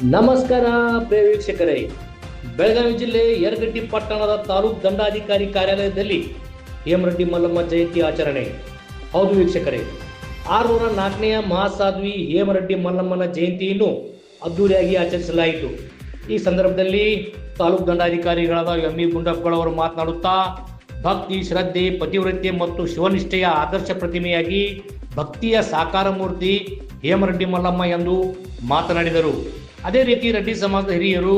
ನಮಸ್ಕಾರ ಪ್ರಿಯ ವೀಕ್ಷಕರೇ, ಬೆಳಗಾವಿ ಜಿಲ್ಲೆ ಯರಗಟ್ಟಿ ಪಟ್ಟಣದ ತಾಲೂಕು ದಂಡಾಧಿಕಾರಿ ಕಾರ್ಯಾಲಯದಲ್ಲಿ ಹೇಮರೆಡ್ಡಿ ಮಲ್ಲಮ್ಮ ಜಯಂತಿ ಆಚರಣೆ. ಹೌದು ವೀಕ್ಷಕರೇ, 604ನೇ ಮಹಾಸಾಧ್ವಿ ಹೇಮರೆಡ್ಡಿ ಮಲ್ಲಮ್ಮನ ಜಯಂತಿಯನ್ನು ಅದ್ದೂರಿಯಾಗಿ ಆಚರಿಸಲಾಯಿತು. ಈ ಸಂದರ್ಭದಲ್ಲಿ ತಾಲೂಕು ದಂಡಾಧಿಕಾರಿಗಳಾದ ಎಂ.ಇ. ಗುಂಡಪ್ಪಗಳವರು ಮಾತನಾಡುತ್ತಾ, ಭಕ್ತಿ, ಶ್ರದ್ಧೆ, ಪತಿವ್ರತೆ ಮತ್ತು ಶಿವನಿಷ್ಠೆಯ ಆದರ್ಶ ಪ್ರತಿಮೆಯಾಗಿ ಭಕ್ತಿಯ ಸಾಕಾರ ಮೂರ್ತಿ ಹೇಮರೆಡ್ಡಿ ಮಲ್ಲಮ್ಮ ಎಂದು ಮಾತನಾಡಿದರು. ಅದೇ ರೀತಿ ರೆಡ್ಡಿ ಸಮಾಜದ ಹಿರಿಯರು,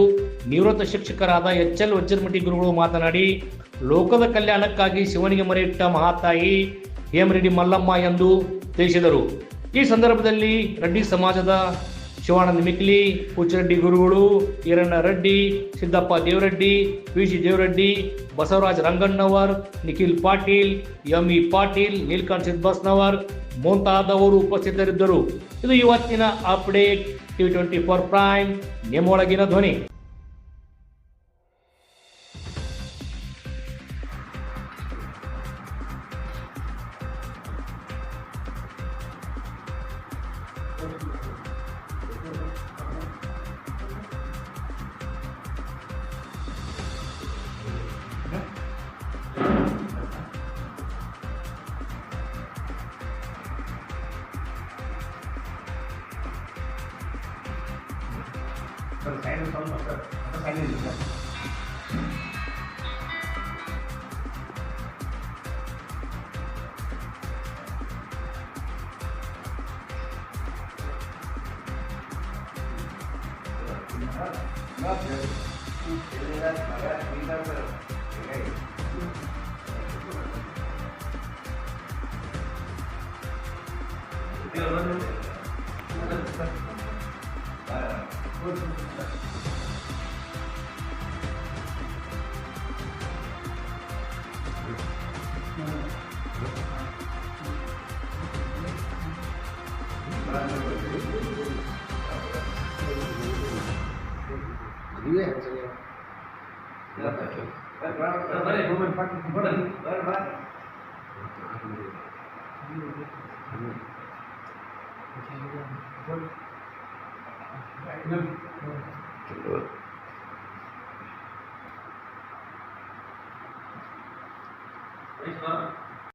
ನಿವೃತ್ತ ಶಿಕ್ಷಕರಾದ ಎಚ್.ಎಲ್. ವಜ್ರಮಠಿ ಗುರುಗಳು ಮಾತನಾಡಿ, ಲೋಕದ ಕಲ್ಯಾಣಕ್ಕಾಗಿ ಶಿವನಿಗೆ ಮೊರೆಯಿಟ್ಟ ಮಹಾತಾಯಿ ಹೇಮರೆಡ್ಡಿ ಮಲ್ಲಮ್ಮ ಎಂದು ತಿಳಿಸಿದರು. ಈ ಸಂದರ್ಭದಲ್ಲಿ ರೆಡ್ಡಿ ಸಮಾಜದ ಶಿವಾನಂದ ಮಿಕ್ಲಿ, ಹುಚ್ಚರೆಡ್ಡಿ ಗುರುಗಳು, ಈರಣ್ಣ ರೆಡ್ಡಿ, ಸಿದ್ದಪ್ಪ ದೇವರೆಡ್ಡಿ, ವಿ.ಜಿ. ದೇವರೆಡ್ಡಿ, ಬಸವರಾಜ ರಂಗಣ್ಣವರ್, ನಿಖಿಲ್ ಪಾಟೀಲ್, ಎಂ.ಇ. ಪಾಟೀಲ್, ನೀಲಕಂಠ ಸಿದ್ಬಸ್ನವರ್ ಮುಂತಾದವರು ಉಪಸ್ಥಿತರಿದ್ದರು. ಇದು ಇವತ್ತಿನ ಅಪ್ಡೇಟ್. T24 ಪ್ರೈಮ್, ನಿಮ್ಮೊಳಗಿನ ಧ್ವನಿ.